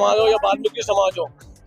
समाज हो या वाल्मीकि समाज हो,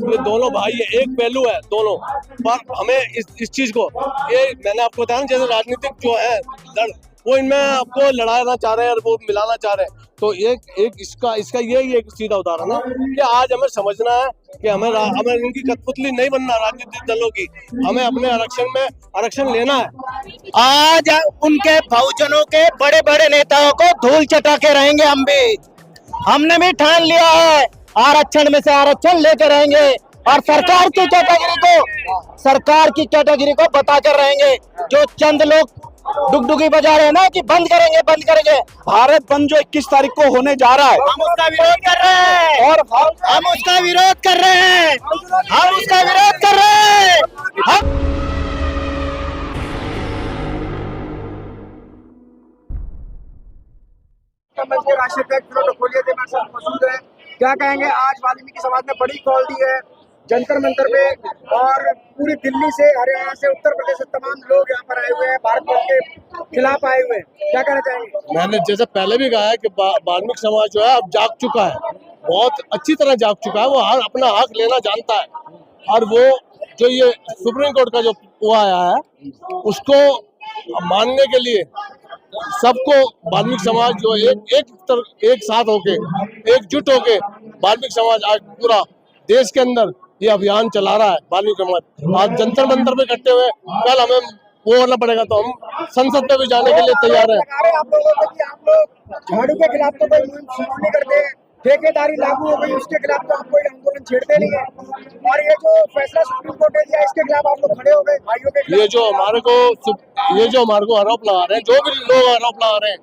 ये दोनों भाई है, एक पहलू है दोनों। पर हमें इस चीज को, ये मैंने आपको बताया ना, जैसे राजनीतिक जो है दल, वो इनमें आपको लड़ाना चाह रहे हैं और वो मिलाना चाह रहे हैं। तो एक इसका यही एक सीधा उदाहरण है कि आज हमें समझना है कि हमें इनकी कठपुतली नहीं बनना राजनीतिक दलों की। हमें अपने आरक्षण लेना है। आज उनके बहुजनों के बड़े बड़े नेताओं को धूल चटा के रहेंगे हम भी। हमने भी ठान लिया है, आरक्षण में से आरक्षण लेके रहेंगे और सरकार की कैटेगरी को बता कर रहेंगे। जो चंद लोग डुगडुगी बजा रहे हैं ना कि बंद करेंगे। भारत बंद जो 21 तारीख को होने जा रहा है, हम उसका विरोध कर रहे हैं और हम उसका विरोध कर रहे हैं। के राष्ट्रीय अध्यक्ष विनोद टकोलिया जी हमारे साथ मौजूद है। क्या कहेंगे, आज वाल्मीकि समाज ने बड़ी कॉल दी है जंतर मंतर पे, और पूरी दिल्ली से, हरियाणा से, उत्तर प्रदेश से तमाम लोग यहाँ पर आए हुए हैं, भारत बंद के खिलाफ आए हुए हैं। क्या कहना चाहेंगे? मैंने जैसे पहले भी कहा है कि वाल्मीकि समाज जो है अब जाग चुका है, बहुत अच्छी तरह जाग चुका है। वो अपना हक लेना जानता है, और वो जो ये सुप्रीम कोर्ट का जो हुआ आया है उसको मानने के लिए सबको वाल्मीकि समाज जो एक साथ होके, एकजुट होके वाल्मीकि समाज आज पूरा देश के अंदर ये अभियान चला रहा है। वाल्मीकि समाज आज जंतर मंतर पे इकट्ठे हुए, कल हमें वो होना पड़ेगा तो हम संसद पे भी जाने के लिए तैयार है। आप लोग झाड़ू के खिलाफ तो कोई मुहिम शुरू नहीं करते हैं, ठेकेदारी लागू हो गई उसके खिलाफ तो आप कोई आंदोलन छेड़ते नहीं है, और ये जो फैसला सुप्रीम कोर्ट ने दिया इसके खिलाफ आप लोग खड़े हो गए भाइयों के खिलाफ। ये जो हमारे को आरोप लगा रहे हैं, जो भी लोग आरोप लगा रहे हैं,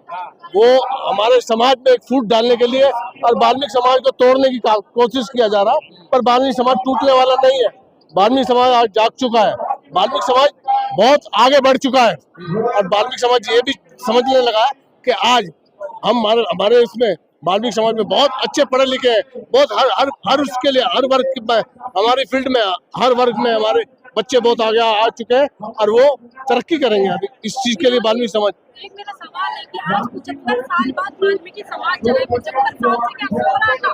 वो हमारे समाज में एक फूट डालने के लिए और वाल्मीकि समाज को तोड़ने की कोशिश किया जा रहा है। पर वाल्मीकि समाज टूटने वाला नहीं है। वाल्मीकि समाज आज जाग चुका है, वाल्मीकि समाज बहुत आगे बढ़ चुका है, और वाल्मीकि समाज ये भी समझने लगा है कि आज हम हमारे इसमें वाल्मीकि समाज में बहुत अच्छे पढ़े लिखे हैं, बहुत हर उसके लिए हर वर्ग में, हमारी फील्ड में हर वर्ग में हमारे बच्चे बहुत आगे आ चुके हैं, और वो तरक्की करेंगे अभी इस चीज के लिए वाल्मीकि समाज। एक मेरा सवाल है कि आज 75 साल बाद वाल्मीकि समाज जो है 75 साल से क्या सो रहा था?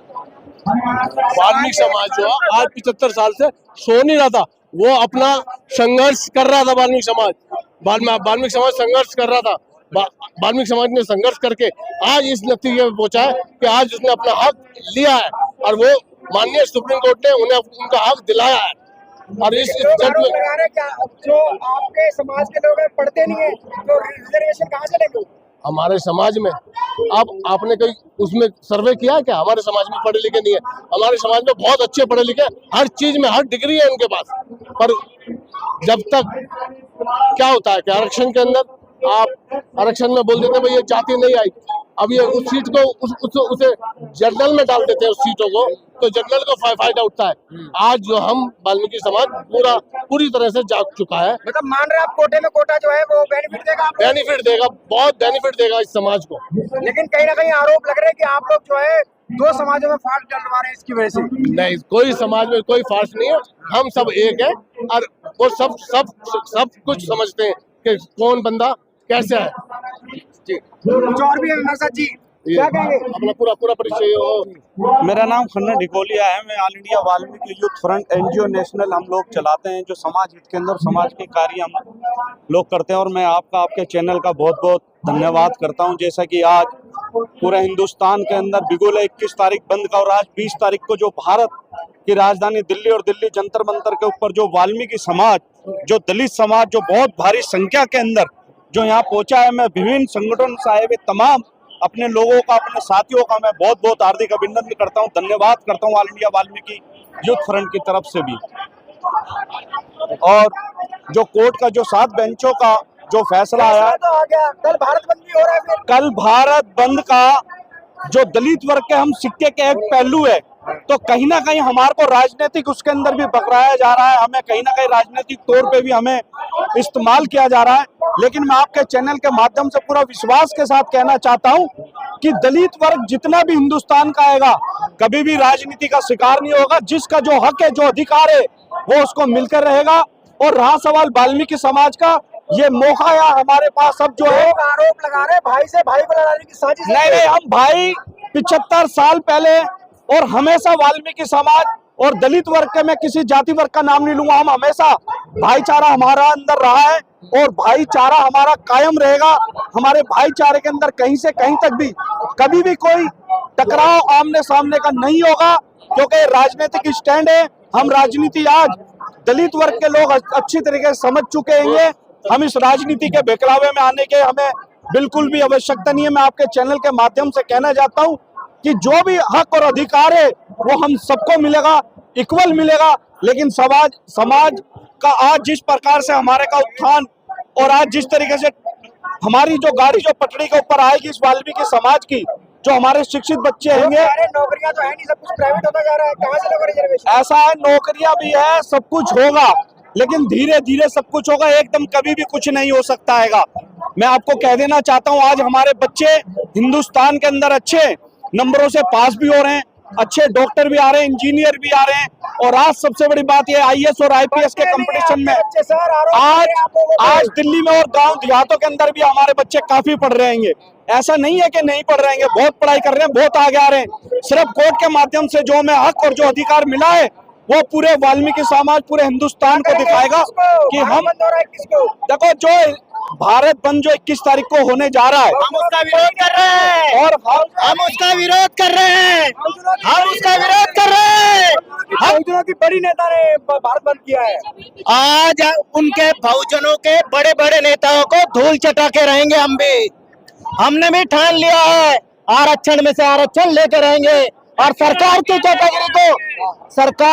वाल्मीकि समाज जो है आज 75 साल से सो नहीं रहा था, वो अपना संघर्ष कर रहा था। वाल्मीकि समाज संघर्ष कर रहा था। वाल्मीकि समाज ने संघर्ष करके आज इस नतीजे में पहुंचा है कि आज उसने अपना हक लिया है, और वो माननीय सुप्रीम कोर्ट ने उन्हें उनका हक दिलाया है। और इस जो आपके समाज के लोग पढ़ते नहीं है तो रिजर्वेशन कहाँ से लेंगे? हमारे समाज में अब आपने कोई उसमें सर्वे किया है क्या? हमारे समाज में पढ़े लिखे नहीं है। हमारे समाज में बहुत अच्छे पढ़े लिखे, हर चीज में हर डिग्री है उनके पास। पर जब तक क्या होता है कि आरक्षण के अंदर आप आरक्षण में बोल देते भाई ये जाति नहीं आई, अब ये उस सीट को उसे जनरल में डाल देते हैं उस सीटों को, तो जनरल को फायदा उठता है। आज जो हम वाल्मीकि समाज पूरी तरह से जाग चुका है। मतलब मान रहे आप कोटे में कोटा जो है वो बेनिफिट देगा, बहुत बेनिफिट देगा इस समाज को। लेकिन कहीं ना कहीं आरोप लग रहे हैं कि आप लोग जो है दो समाजों में फाड़ डलवा रहे हैं इसकी वजह से। नहीं, कोई समाज में कोई फाड़ नहीं है, हम सब एक है, और वो सब कुछ समझते हैं कि कौन बंदा कैसे है। कुछ और भी है हमारे साथ जी, क्या कहेंगे? अपना पूरा परिचय। मेरा नाम खन्ना ढिकोलिया है। मैं all India Valmiki youth front NGO national हम लोग चलाते हैं, जो समाज हित के अंदर समाज के कार्य हम लोग करते हैं, और मैं आपके चैनल का बहुत बहुत धन्यवाद करता हूं। जैसा कि आज पूरे हिंदुस्तान के अंदर बिगुल 21 तारीख बंद का, और आज 20 तारीख को जो भारत की राजधानी दिल्ली और दिल्ली जंतर मंतर के ऊपर जो वाल्मीकि समाज, जो दलित समाज, जो बहुत भारी संख्या के अंदर जो यहाँ पहुंचा है, मैं विभिन्न संगठन से आए हुए तमाम अपने लोगों का, अपने साथियों का मैं बहुत बहुत हार्दिक अभिनंदन करता हूँ, धन्यवाद करता हूँ all India Valmiki youth front की तरफ से भी। और जो कोर्ट का जो 7 बेंचों का जो फैसला आया, कल भारत बंद भी हो रहा है। कल भारत बंद का जो दलित वर्ग के हम सिक्के के एक पहलू है, तो कहीं ना कहीं हमारे को राजनीतिक उसके अंदर भी पकड़ाया जा रहा है, हमें कहीं ना कहीं राजनीतिक तौर पे भी हमें इस्तेमाल किया जा रहा है। लेकिन मैं आपके चैनल के माध्यम से पूरा विश्वास के साथ कहना चाहता हूं कि दलित वर्ग जितना भी हिंदुस्तान का आएगा कभी भी राजनीति का शिकार नहीं होगा। जिसका जो हक है, जो अधिकार है, वो उसको मिलकर रहेगा। और रहा सवाल वाल्मीकि समाज का, ये मौका या हमारे पास अब जो है आरोप लगा रहे भाई से भाई को लड़ाने की साजिश। नहीं, हम भाई 75 साल पहले और हमेशा वाल्मीकि समाज और दलित वर्ग के, मैं किसी जाति वर्ग का नाम नहीं लूंगा, हम हमेशा भाईचारा हमारा अंदर रहा है और भाईचारा हमारा कायम रहेगा। हमारे भाईचारे के अंदर कहीं से कहीं तक भी कभी भी कोई टकराव आमने सामने का नहीं होगा, क्योंकि राजनीतिक स्टैंड है। हम राजनीति आज दलित वर्ग के लोग अच्छी तरीके से समझ चुके हैं। हम इस राजनीति के बहकावे में आने के हमें बिल्कुल भी आवश्यकता नहीं है। मैं आपके चैनल के माध्यम से कहना चाहता हूं कि जो भी हक और अधिकार है वो हम सबको मिलेगा, इक्वल मिलेगा। लेकिन समाज का आज जिस प्रकार से हमारे का उत्थान और आज जिस तरीके से हमारी जो गाड़ी जो पटरी के ऊपर आएगी इस वाल्मीकि समाज की, जो हमारे शिक्षित बच्चे होंगे, नौकरियां तो है नहीं, सब कुछ प्राइवेट होता जा रहा है, कहाँ से लोग रिजर्वेशन? ऐसा है, नौकरियां भी है, सब कुछ होगा, लेकिन धीरे धीरे सब कुछ होगा, एकदम कभी भी कुछ नहीं हो सकता है। मैं आपको कह देना चाहता हूं, आज हमारे बच्चे हिंदुस्तान के अंदर अच्छे नंबरों से पास भी हो रहे हैं, अच्छे डॉक्टर भी आ रहे हैं, इंजीनियर भी आ रहे हैं। और आज सबसे बड़ी बात यह आईएएस और आईपीएस के कंपटीशन में आज दिल्ली में और गांव देहातों के अंदर भी हमारे बच्चे काफी पढ़ रहे हैं। ऐसा नहीं है कि नहीं पढ़ रहे हैं, बहुत पढ़ाई कर रहे हैं, बहुत आगे आ रहे हैं। सिर्फ कोर्ट के माध्यम से जो हमें हक और जो अधिकार मिला है वो पूरे वाल्मीकि समाज, पूरे हिंदुस्तान को दिखाएगा कि हम देखो, जो भारत बंद जो 21 तारीख को होने जा रहा है, हम उसका विरोध कर रहे हैं और हम उसका विरोध कर रहे हैं हम उसका विरोध कर रहे हैं। बहुजनों की बड़ी नेता ने भारत बंद किया है। आज उनके बहुजनों के बड़े बड़े नेताओं को धूल चटा के रहेंगे हम भी। हमने भी ठान लिया है, आरक्षण में से आरक्षण लेके रहेंगे और सरकार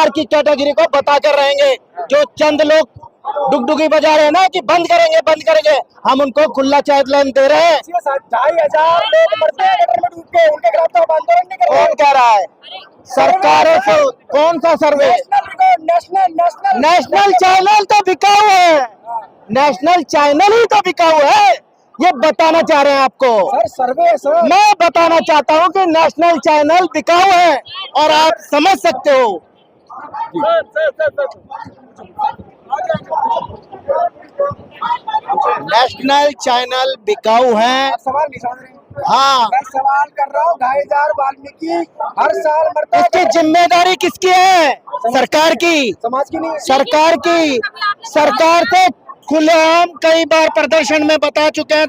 की कैटेगरी को बता कर रहेंगे। जो चंद लोग डुगडुगी बजा रहे हैं ना कि बंद करेंगे, हम उनको खुला चैलेंज दे रहे हैं। 2,500 लोग मरते हैं गटर में डूब के, उनके खिलाफ तो आंदोलन नहीं कर रहे। कौन कह रहा है? सरकारों से कौन सा सर्वे? नेशनल चैनल तो बिकाऊ है, नेशनल चैनल ही तो बिकाऊ है, ये बताना चाह रहे हैं आपको। सर सर्वे सर, मैं बताना चाहता हूँ कि नेशनल चैनल बिकाऊ है और आप समझ सकते हो। नेशनल चैनल बिकाऊ है। सवाल नहीं समझ रहे? हाँ, मैं सवाल कर रहा हूँ। 2,500 वाल्मीकि हर साल मरता है। इसकी जिम्मेदारी किसकी है? सरकार की, समाज की नहीं। सरकार को खुलेआम कई बार प्रदर्शन में बता चुके हैं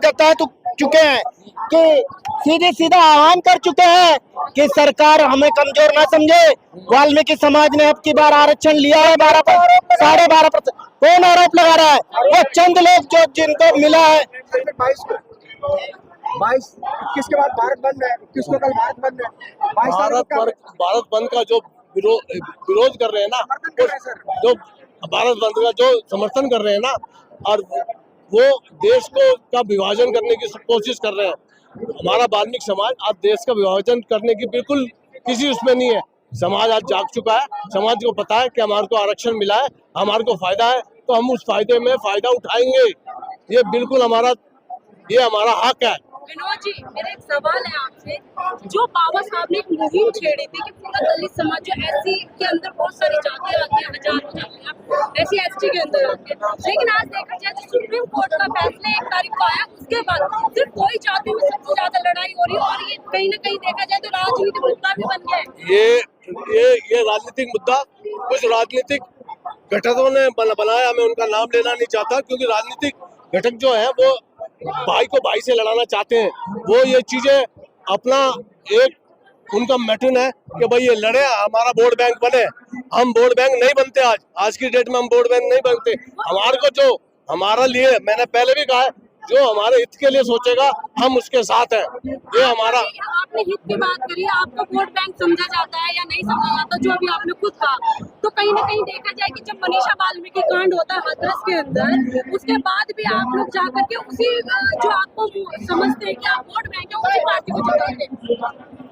कि सीधा आह्वान कर चुके हैं कि सरकार हमें कमजोर ना समझे। वाल्मीकि समाज ने अब की बार आरक्षण लिया है 12.5%। कौन आरोप लगा रहा है? वो चंद लोग जो जिनको मिला है। 22-21 के बाद भारत बंद है, 21 को कल भारत बंद है। भारत बंद का जो विरोध कर रहे हैं ना, जो भारत बंद का जो समर्थन कर रहे हैं ना, और वो देश का विभाजन करने की कोशिश कर रहे हैं। हमारा वाल्मीकि समाज आज देश का विभाजन करने की बिल्कुल किसी उसमें नहीं है। समाज आज जाग चुका है, समाज को पता है कि हमारे को आरक्षण मिला है, हमारे को फायदा है, तो हम उस फायदे में फायदा उठाएंगे। ये बिल्कुल हमारा हक है। विनोद जी, मेरा एक सवाल है आपसे। जो बाबा साहब ने एक मुहिम छेड़ी थी कि पूरा दलित समाज, जो एससी के अंदर बहुत सारी जातियां आती हैं, हजारों जातियां एससी एसटी के अंदर आती है, लेकिन आज देखा जाए तो सुप्रीम कोर्ट का फैसला 1 तारीख को आया, उसके बाद सिर्फ कोई जाति में सबसे ज्यादा लड़ाई हो रही है और ये कहीं ना कहीं देखा जाए तो राजनीतिक मुद्दा भी बन गया है। ये राजनीतिक मुद्दा कुछ राजनीतिक घटकों ने बनाया। मैं उनका नाम लेना नहीं चाहता, क्योंकि राजनीतिक घटक जो है वो भाई को भाई से लड़ाना चाहते हैं। वो ये चीजें अपना एक उनका मैटन है कि भाई ये लड़े, हमारा वोट बैंक बने। हम वोट बैंक नहीं बनते। आज की डेट में हम वोट बैंक नहीं बनते। हमारे को जो हमारा लिए, मैंने पहले भी कहा है, जो हमारे हित के लिए सोचेगा हम उसके साथ हैं। ये हमारा, आपने हित की बात करी, आपको वोट बैंक समझा जाता है या नहीं समझा जाता, जो भी आपने खुद कहा, तो कहीं ना कहीं देखा जाए कि जब मनीषा वाल्मीकि कांड होता है हाथरस के अंदर, उसके बाद भी आप लोग जाकर के उसी जो आपको समझते हैं कि आप वोट बैंक है, उसी पार्टी को जिताते हैं।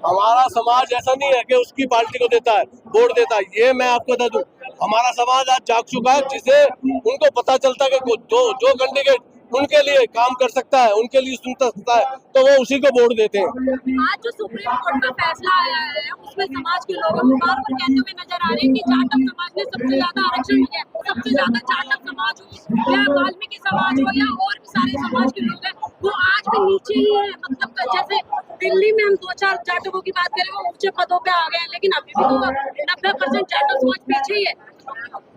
हमारा समाज ऐसा नहीं है कि उसकी पार्टी को देता है, वोट देता है। ये मैं आपको बता दूं, हमारा समाज आज जाग चुका है, जिसे उनको पता चलता है कि जो कैंडिडेट उनके लिए काम कर सकता है, उनके लिए सुन सकता है, तो वो उसी को वोट देते हैं। आज जो सुप्रीम कोर्ट का फैसला आया है, उसमें समाज के लोग बार-बार कहते हुए नजर आ रहे हैं कि जाटव समाज ने सबसे ज्यादा आरक्षण लिया है। सबसे ज्यादा जाटव समाज हो या वाल्मीकि समाज हो या और भी सारे समाज के लोग हैं, वो आज भी नीचे ही है। मतलब जैसे दिल्ली में हम 2-4 जाटकों की बात करें, वो ऊंचे पदों पे आ गए हैं, लेकिन अभी भी तो 90% जाटक समाज पीछे ही है।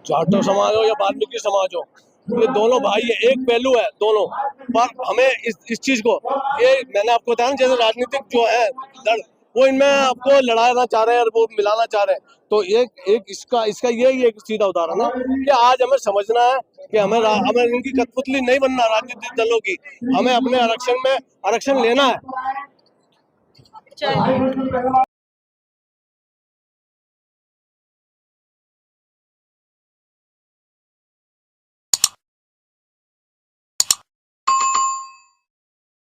जाटो समाज हो या वाल्मीकि समाज हो, ये दोनों भाई है, एक पहलू है दोनों। पर हमें इस चीज को, ये मैंने आपको बताया ना, जैसे राजनीतिक जो है दल, वो इनमें आपको लड़ाना चाह रहे हैं और वो मिलाना चाह रहे हैं। तो एक इसका यही एक सीधा उदाहरण है कि आज हमें समझना है कि हमें इनकी कठपुतली नहीं बनना राजनीतिक दलों की। हमें अपने आरक्षण में आरक्षण लेना है। चलिए।